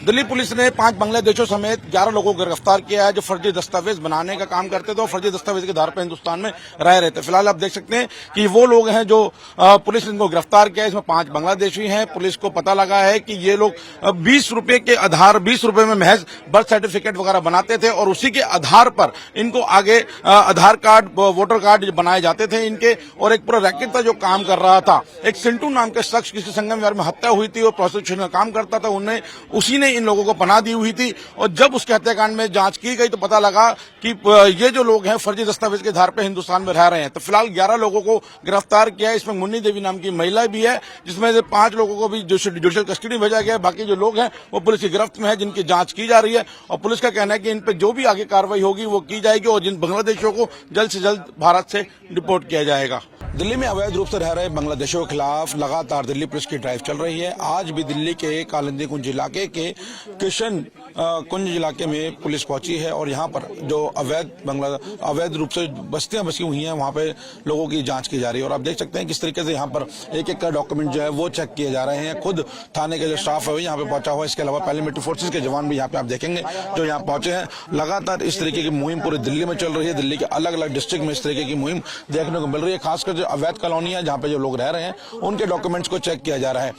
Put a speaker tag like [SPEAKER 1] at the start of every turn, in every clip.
[SPEAKER 1] Delhi police ने 5 बांग्लादेशों समेत 11 लोगों को गिरफ्तार किया है जो फर्जी दस्तावेज बनाने का काम करते थे और फर्जी दस्तावेज के आधार पर हिंदुस्तान में रह रहे थे। फिलहाल आप देख सकते हैं कि वो लोग हैं जो पुलिस ने इनको गिरफ्तार किया है। इसमें 5 बांग्लादेशी हैं। पुलिस को पता लगा है कि ये लोग 20 रुपए के आधार 20 रुपए में महज बर्थ सर्टिफिकेट वगैरह बनाते थे और उसी के आधार पर इनको आगे आधार कार्ड वोटर कार्ड बनाए जाते थे इनके, और एक पूरा रैकेट था जो काम कर रहा था। एक सिंटू नाम के शख्स किसी संगम विहार में हत्या हुई थी और प्रोसिक्यूशन का काम करता था, उसी ने इन लोगों को पनाह दी हुई थी। और जब उसके हत्याकांड में जांच की गई तो पता लगा कि ये जो लोग हैं फर्जी दस्तावेज के आधार पर हिंदुस्तान में रह रहे हैं। तो फिलहाल 11 लोगों को गिरफ्तार किया है। इसमें मुन्नी देवी नाम की महिला भी है, जिसमें से 5 लोगों को भी जुडिशियल कस्टडी में भेजा गया है। बाकी जो लोग हैं वो पुलिस की गिरफ्त में है, जिनकी जांच की जा रही है और पुलिस का कहना है कि इन पर जो भी आगे कार्रवाई होगी वो की जाएगी और जिन बांग्लादेशियों को जल्द से जल्द भारत से डिपोर्ट किया जाएगा। दिल्ली में अवैध रूप से रह रहे बांग्लादेशियों के खिलाफ लगातार दिल्ली पुलिस की ड्राइव चल रही है। आज भी दिल्ली के कालिंदी कुंज इलाके के किशन कुंज इलाके में पुलिस पहुंची है और यहाँ पर जो अवैध रूप से बस्तियां बसी हुई हैं वहाँ पे लोगों की जांच की जा रही है। और आप देख सकते हैं किस तरीके से यहाँ पर एक एक का डॉक्यूमेंट जो है वो चेक किए जा रहे हैं। खुद थाने के जो स्टाफ है यहाँ पे पहुंचा हुआ है। इसके अलावा पैरामिलिट्री फोर्सेज के जवान भी यहाँ पे आप देखेंगे जो यहाँ पहुंचे हैं। लगातार इस तरीके की मुहिम पूरे दिल्ली में चल रही है। दिल्ली के अलग अलग डिस्ट्रिक्ट में इस तरीके की मुहिम देखने को मिल रही है। खासकर जो अवैध कॉलोनी है जहाँ पे जो लोग रह रहे हैं उनके डॉक्यूमेंट्स को चेक किया जा रहा है।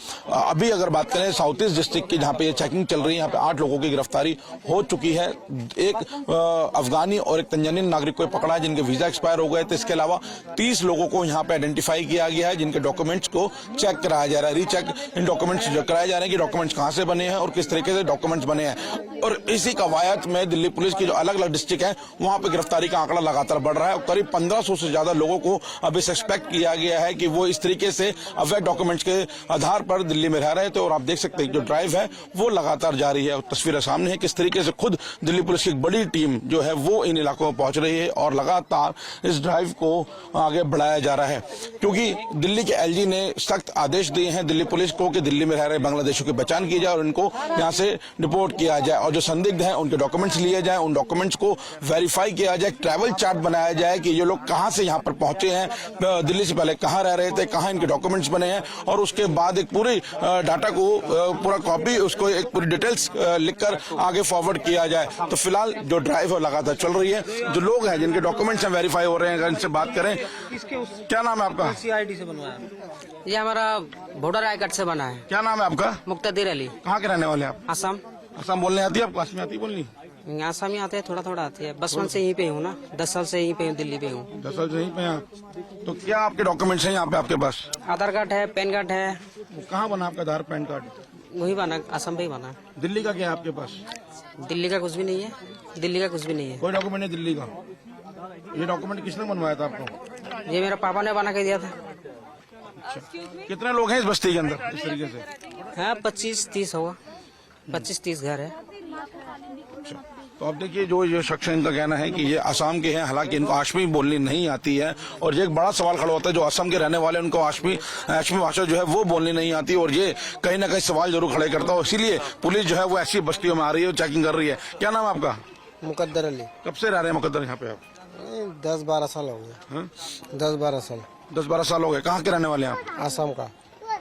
[SPEAKER 1] अभी अगर बात करें साउथ ईस्ट डिस्ट्रिक्ट की जहाँ पे ये चेकिंग चल रही है, यहाँ पे 8 लोगों की गिरफ्तारी हो चुकी है। एक अफगानी और एक तंजानियन नागरिक को पकड़ा है जिनके वीजा एक्सपायर हो गए थे। इसके अलावा 30 लोगों को यहाँ पे आइडेंटिफाई किया गया है जिनके डॉक्यूमेंट्स को चेक कराया जा रहा है। रीचेक इन डॉक्यूमेंट्स कराए जा रहे हैं कि डॉक्यूमेंट्स कहां से बने हैं और किस तरीके से डॉक्यूमेंट्स बने हैं। और इसी कवायद में दिल्ली पुलिस की जो अलग अलग डिस्ट्रिक्ट है वहां पे गिरफ्तारी का आंकड़ा लगातार बढ़ रहा है और करीब 1500 से ज्यादा लोगों को अब सस्पेक्ट किया गया है कि वो इस तरीके से अवैध डॉक्यूमेंट्स के आधार पर दिल्ली में रह रहे थे। और आप देख सकते हैं जो ड्राइव है वो लगातार जारी है। तस्वीरें सामने है किस तरीके से खुद दिल्ली पुलिस की एक बड़ी टीम जो है वो इन इलाकों में पहुंच रही है और लगातार इस ड्राइव को आगे बढ़ाया जा रहा है, क्योंकि दिल्ली के एलजी ने सख्त आदेश दिए हैं दिल्ली पुलिस को कि दिल्ली में रह रहे बांग्लादेशियों की पहचान की जाए और इनको यहाँ से डिपोर्ट किया जाए और जो संदिग्ध हैं उनके डॉक्यूमेंट्स लिए जाए, उन डॉक्यूमेंट्स को वेरीफाई किया जाए, ट्रैवल चार्ट बनाया जाए कि ये लोग कहां से यहाँ पर पहुंचे हैं, दिल्ली से पहले कहां रह रहे थे, कहां इनके डॉक्यूमेंट्स बने हैं और उसके बाद एक पूरी डाटा को पूरा कॉपी उसको एक पूरी डिटेल्स लिखकर आगे फॉरवर्ड किया जाए। तो फिलहाल जो ड्राइव है लगातार चल रही है। जो लोग हैं जिनके डॉक्यूमेंट्स हैं वेरीफाई हो रहे हैं, अगर इनसे बात करें, क्या नाम है आपका?
[SPEAKER 2] CID से बनवाया। ये हमारा वोटर आई कार्ड से बना है।
[SPEAKER 1] क्या नाम है आपका?
[SPEAKER 2] मुक्तदिर अली।
[SPEAKER 1] कहाँ के रहने वाले आप?
[SPEAKER 2] असम।
[SPEAKER 1] असम बोलने आती है आपको? असमी आती है बोलनी?
[SPEAKER 2] आसामी आते हैं, थोड़ा थोड़ा आती है। बचपन से यहीं पे हूँ ना, 10 साल से यहीं पे हूँ, दिल्ली पे हूँ।
[SPEAKER 1] 10 साल से यहीं पे हैं। तो क्या आपके डॉक्यूमेंट्स हैं यहाँ पे आपके पास?
[SPEAKER 2] आधार कार्ड है, पैन कार्ड है।
[SPEAKER 1] कहाँ बना आपका आधार पैन कार्ड?
[SPEAKER 2] वही बना, असम पे ही बना।
[SPEAKER 1] दिल्ली का क्या है आपके पास?
[SPEAKER 2] दिल्ली का कुछ भी नहीं है। दिल्ली का कुछ भी नहीं है।
[SPEAKER 1] कोई डॉक्यूमेंट नहीं दिल्ली का? ये डॉक्यूमेंट किसने बनवाया था आपको?
[SPEAKER 2] ये मेरा पापा ने बना के दिया था।
[SPEAKER 1] अच्छा, कितने लोग हैं इस बस्ती के अंदर इस तरीके से?
[SPEAKER 2] है 25-30 होगा। 25-30 घर है।
[SPEAKER 1] अच्छा, तो अब देखिए जो ये शख्स है इनका कहना है कि ये असम के हैं, हालांकि इनको आशमी बोलनी नहीं आती है और ये एक बड़ा सवाल खड़ा होता है जो असम के रहने वाले उनको आशमी भाषा जो है वो बोलनी नहीं आती और ये कहीं ना कहीं सवाल जरूर खड़े करता है। इसीलिए पुलिस जो है वो ऐसी बस्तियों में आ रही है, चेकिंग कर रही है। क्या नाम है आपका?
[SPEAKER 3] मुकद्दर अली।
[SPEAKER 1] कब से रह रहे हैं मुकद्दर यहाँ पे आप?
[SPEAKER 3] 10-12 साल हो गए। 10-12 साल।
[SPEAKER 1] 10-12 साल हो गए। कहाँ के रहने वाले हैं आप?
[SPEAKER 3] असम का।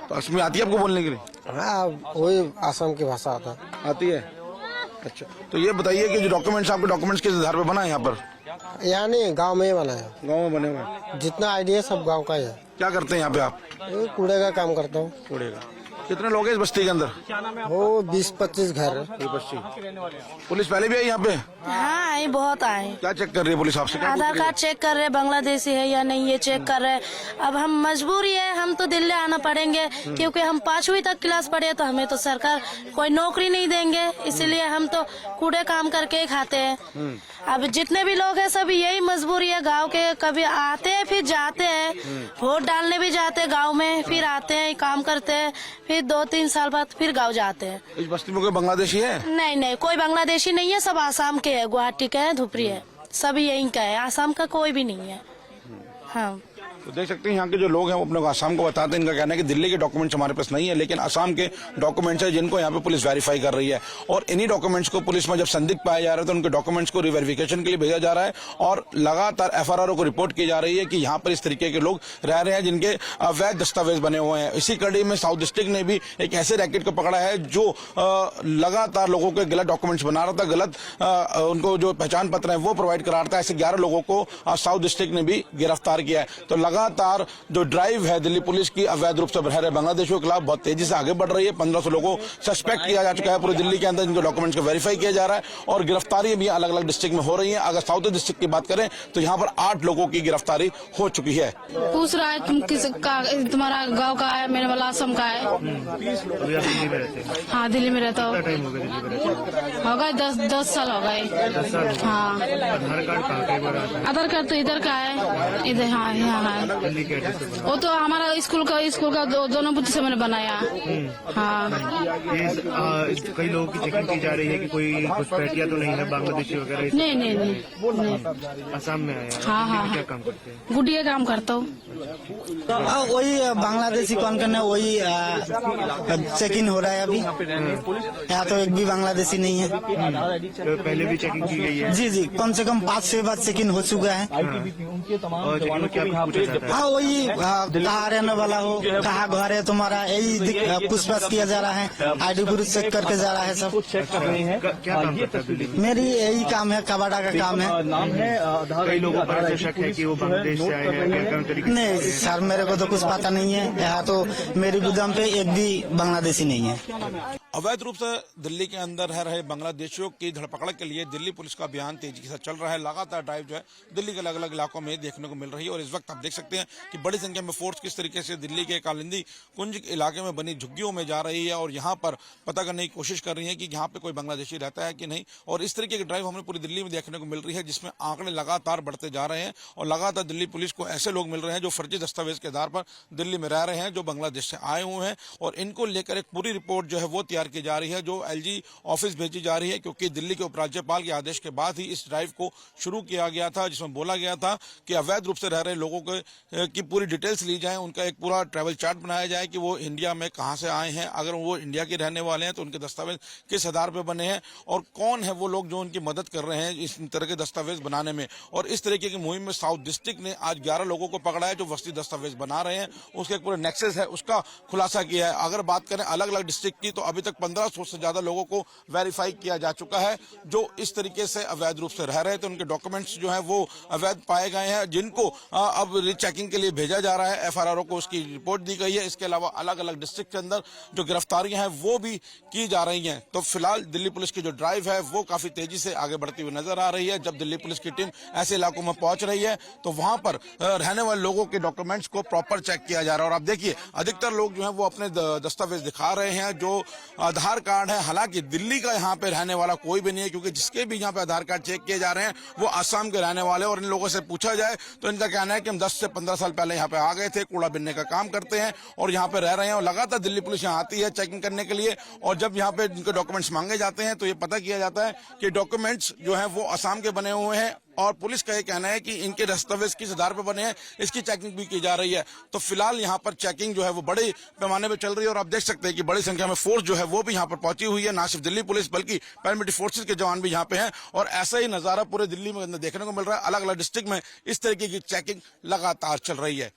[SPEAKER 1] तो असमी आती है आपको बोलने के लिए?
[SPEAKER 3] हाँ, वही असम की भाषा आता है।
[SPEAKER 1] आती है। अच्छा, तो ये बताइए कि जो डॉक्यूमेंट्स आपके डॉक्यूमेंट्स किस आधार पे बना है यहाँ पर?
[SPEAKER 3] यहाँ नहीं, गाँव में ही बना है।
[SPEAKER 1] गाँव में बने हुए हैं?
[SPEAKER 3] जितना आइडिया सब गाँव का ही है।
[SPEAKER 1] क्या करते हैं यहाँ पे आप?
[SPEAKER 3] कूड़े का काम करता हूँ।
[SPEAKER 1] कूड़े का। कितने लोग हैं इस बस्ती के अंदर?
[SPEAKER 3] वो 20-25 घर है।
[SPEAKER 1] 20-25। पुलिस पहले भी आई यहाँ पे?
[SPEAKER 4] हाँ, आई, बहुत आए।
[SPEAKER 1] क्या चेक कर रही है पुलिस आपसे?
[SPEAKER 4] आधार कार्ड चेक कर रहे, बांग्लादेशी है या नहीं ये चेक कर रहे। अब हम मजबूरी है, हम तो दिल्ली आना पड़ेंगे क्योंकि हम 5वीं तक क्लास पढ़े तो हमें तो सरकार कोई नौकरी नहीं देंगे, इसलिए हम तो कूड़े काम करके ही खाते हैं। अब जितने भी लोग हैं सब यही मजबूरी है गांव के, कभी आते हैं फिर जाते हैं, वोट डालने भी जाते हैं गांव में, फिर आते हैं काम करते हैं, फिर 2-3 साल बाद फिर गांव जाते हैं।
[SPEAKER 1] इस बस्ती में कोई बांग्लादेशी है?
[SPEAKER 4] नहीं, कोई बांग्लादेशी नहीं है, सब आसाम के है, गुवाहाटी के है, धुपरी है, सब यहीं का है, आसाम का कोई भी नहीं है। हाँ,
[SPEAKER 1] तो देख सकते हैं यहाँ के जो लोग हैं वो अपने को असम को बताते हैं। इनका कहना है कि दिल्ली के डॉक्यूमेंट्स हमारे पास नहीं है, लेकिन असम के डॉक्यूमेंट्स है जिनको यहाँ पे पुलिस वेरीफाई कर रही है। और इन्हीं डॉक्यूमेंट्स को पुलिस में जब संदिग्ध पाया जा रहा है तो उनके डॉक्यूमेंट्स को रिवेरिफिकेशन के लिए भेजा जा रहा है और लगातार FRRO को रिपोर्ट की जा रही है कि यहाँ पर इस तरीके के लोग रह रहे हैं जिनके अवैध दस्तावेज बने हुए हैं। इसी कड़ी में साउथ डिस्ट्रिक्ट ने भी एक ऐसे रैकेट को पकड़ा है जो लगातार लोगों के गलत डॉक्यूमेंट्स बना रहा था, गलत उनको जो पहचान पत्र है वो प्रोवाइड करा रहा था। ऐसे 11 लोगों को साउथ डिस्ट्रिक्ट ने भी गिरफ्तार किया है। तो लगातार जो ड्राइव है दिल्ली पुलिस की अवैध रूप से रह रहे बांग्लादेशियों के खिलाफ बहुत तेजी से आगे बढ़ रही है। 1500 लोगों सस्पेक्ट किया जा चुका है पूरी दिल्ली के अंदर, जिनको डॉक्यूमेंट्स को वेरीफाई किया जा रहा है और गिरफ्तारी भी अलग अलग डिस्ट्रिक्ट में हो रही है। अगर साउथ डिस्ट्रिक्ट की बात करें तो यहाँ पर 8 लोगों की गिरफ्तारी हो चुकी है।
[SPEAKER 4] पूछ रहा है तुम किस का, तुम्हारा गांव का है, मेरे वाला असम का है। हाँ दिल्ली में रहता हूँ। हो गए 10 साल हो गए। हाँ आधार कार्ड तो इधर का है, इधर। हाँ यहाँ है। वो तो हमारा स्कूल का दोनों बुद्धि से मैंने बनाया। हाँ
[SPEAKER 5] कई लोगों की चेकिंग की जा रही है कि कोई घुसपैठिया तो नहीं है बांग्लादेशी वगैरह।
[SPEAKER 4] नहीं।
[SPEAKER 5] असम में आया।
[SPEAKER 4] हाँ
[SPEAKER 5] क्या काम करते हैं?
[SPEAKER 4] गुडिया काम करता हूँ।
[SPEAKER 3] वही बांग्लादेशी कौन करने वही चेक इन हो रहा है अभी। यहाँ तो एक भी बांग्लादेशी नहीं है।
[SPEAKER 5] तो पहले भी चेकिंग की गई है?
[SPEAKER 3] जी कम से कम 5-6 बार चेक इन हो चुका है।
[SPEAKER 5] और चेकिंग में क्या पूछा जाता है?
[SPEAKER 3] हाँ वही कहाँ रहने वाला हो, कहाँ घर है तुम्हारा, यही पूछताछ किया जा रहा है। ID प्रूफ चेक करके जा रहा है सब।
[SPEAKER 5] क्या काम करता है?
[SPEAKER 3] मेरी यही काम है, कबाड़ा का काम है।
[SPEAKER 5] कई लोगों पर ऐसा शक है कि वो बांग्लादेश से आए हैं। क्या तरीके?
[SPEAKER 3] नहीं सर मेरे को तो कुछ पता नहीं है। यहाँ तो मेरी गुदाम पे एक भी बांग्लादेशी नहीं है।
[SPEAKER 1] अवैध रूप से दिल्ली के अंदर रह रहे बांग्लादेशियों की धरपकड़ के लिए दिल्ली पुलिस का अभियान तेजी के साथ चल रहा है। लगातार ड्राइव जो है दिल्ली के अलग अलग इलाकों में देखने को मिल रही है और इस वक्त आप देख सकते हैं कि बड़ी संख्या में फोर्स किस तरीके से दिल्ली के कालिंदी कुंज इलाके में बनी झुग्गियों में जा रही है और यहाँ पर पता करने की कोशिश कर रही है कि यहाँ पे कोई बांग्लादेशी रहता है कि नहीं। और इस तरीके की ड्राइव हमें पूरी दिल्ली में देखने को मिल रही है जिसमें आंकड़े लगातार बढ़ते जा रहे हैं और लगातार दिल्ली पुलिस को ऐसे लोग मिल रहे हैं जो फर्जी दस्तावेज के आधार पर दिल्ली में रह रहे हैं, जो बांग्लादेश से आए हुए हैं और इनको लेकर एक पूरी रिपोर्ट जो है वो तैयार की जा रही है, जो LG ऑफिस भेजी जा रही है। क्योंकि दिल्ली के उपराज्यपाल के आदेश के बाद ही इस ड्राइव को शुरू किया गया था, जिसमें बोला गया था कि अवैध रूप से रह रहे लोगों की पूरी डिटेल्स ली जाए, उनका एक पूरा ट्रैवल चार्ट बनाया जाए कि वो इंडिया में कहां से आए हैं, अगर वो इंडिया के रहने वाले हैं तो उनके दस्तावेज किस आधार पर बने हैं और कौन है वो लोग जो उनकी मदद कर रहे हैं इस तरह के दस्तावेज बनाने में। और इस तरीके की मुहिम में साउथ डिस्ट्रिक्ट ने आज 11 लोगों को पकड़ा है जो वस्ती दस्तावेज बना रहे हैं, उसके एक पूरे नेक्सस है उसका खुलासा किया है। अगर बात करें अलग अलग डिस्ट्रिक्ट की तो अभी तक 1500 से ज्यादा लोगों को वेरीफाई किया जा चुका है जो इस तरीके से अवैध रूप से रह रहे थे। उनके डॉक्यूमेंट्स जो है वो अवैध पाए गए हैं जिनको अब रीचेकिंग के लिए भेजा जा रहा है। FRRO को उसकी रिपोर्ट दी गई है। इसके अलावा अलग अलग डिस्ट्रिक्ट के अंदर जो गिरफ्तारियां हैं वो भी की जा रही हैं। तो फिलहाल दिल्ली पुलिस की जो ड्राइव है वो काफी तेजी से आगे बढ़ती हुई नजर आ रही है। जब दिल्ली पुलिस की टीम ऐसे इलाकों में पहुंच रही है तो वहां पर रहने वाले लोगों के डॉक्यूमेंट्स को प्रॉपर चेक किया जा रहा है। और आप देखिए अधिकतर लोग जो है वो अपने दस्तावेज दिखा रहे हैं जो आधार कार्ड है। हालांकि दिल्ली का यहाँ पे रहने वाला कोई भी नहीं है क्योंकि जिसके भी यहाँ पे आधार कार्ड चेक किए जा रहे हैं वो असम के रहने वाले। और इन लोगों से पूछा जाए तो इनका कहना है कि हम 10 से 15 साल पहले यहाँ पे आ गए थे, कूड़ा बिनने का काम करते हैं और यहाँ पे रह रहे हैं। और लगातार दिल्ली पुलिस यहाँ आती है चेकिंग करने के लिए और जब यहाँ पे इनके डॉक्यूमेंट्स मांगे जाते हैं तो ये पता किया जाता है कि डॉक्यूमेंट्स जो है वो असम के बने हुए हैं। और पुलिस का ये कहना है कि इनके दस्तावेज किस आधार पर बने हैं इसकी चेकिंग भी की जा रही है। तो फिलहाल यहाँ पर चेकिंग जो है वो बड़े पैमाने पर चल रही है और आप देख सकते हैं कि बड़ी संख्या में फोर्स जो है वो भी यहाँ पर पहुंची हुई है। ना सिर्फ दिल्ली पुलिस बल्कि पैरामिलिट्री फोर्सेज के जवान भी यहाँ पे हैं और ऐसा ही नजारा पूरे दिल्ली में देखने को मिल रहा है। अलग अलग डिस्ट्रिक्ट में इस तरीके की चेकिंग लगातार चल रही है।